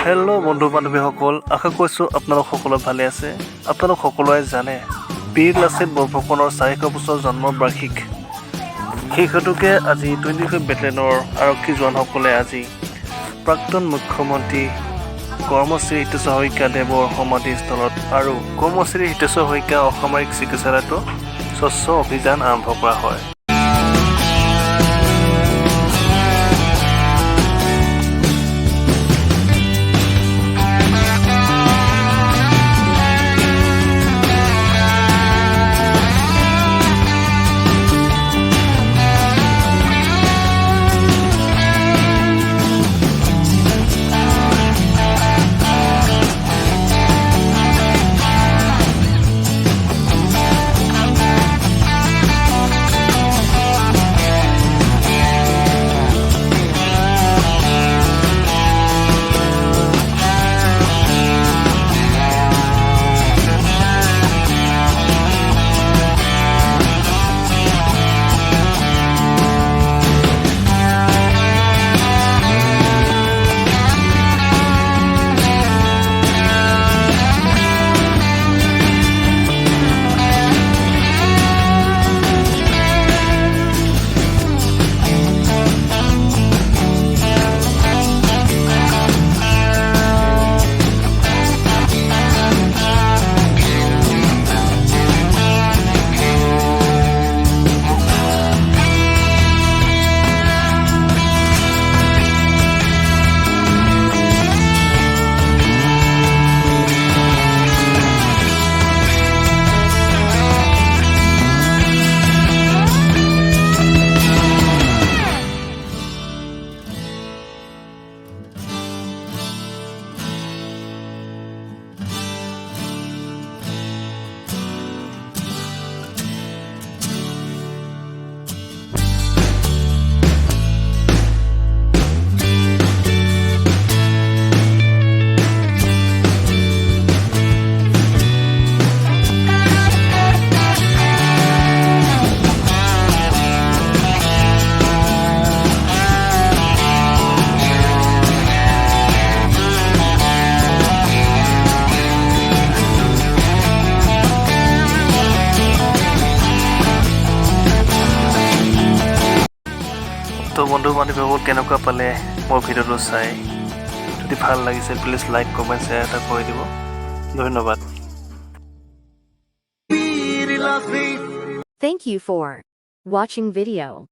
Hello' বন্ধু বান্ধৱীসকল, আশা কৰিছোঁ আপোনালোক সকলো ভালে আছে। আপোনালোক সকলোৱে জানে বীৰ লাচিত বৰফুকনৰ 400 বছৰ জন্মৰ বাৰ্ষিক। সেই হেতুকে আজি 25 বেটেলিয়নৰ আৰক্ষী জোৱানসকলে আজি প্ৰাক্তন মুখ্যমন্ত্ৰী কৰ্মশ্ৰী হিতেশ্বৰ শইকীয়া দেৱৰ সমাধিস্থলত আৰু কৰ্মশ্ৰী হিতেশ্বৰ শইকীয়া অসামৰিক চিকিৎসালয়তো স্বচ্ছ অভিযান আৰম্ভ কৰা হয়। তো বন্ধু বান্ধৱীসকল কেনেকুৱা পালে মোৰ ভিডিঅ'টো চাই? যদি ভাল লাগিছে প্লিজ লাইক কমেণ্ট শ্বেয়াৰ এটা কৰি দিব। ধন্যবাদ। Thank you for watching video.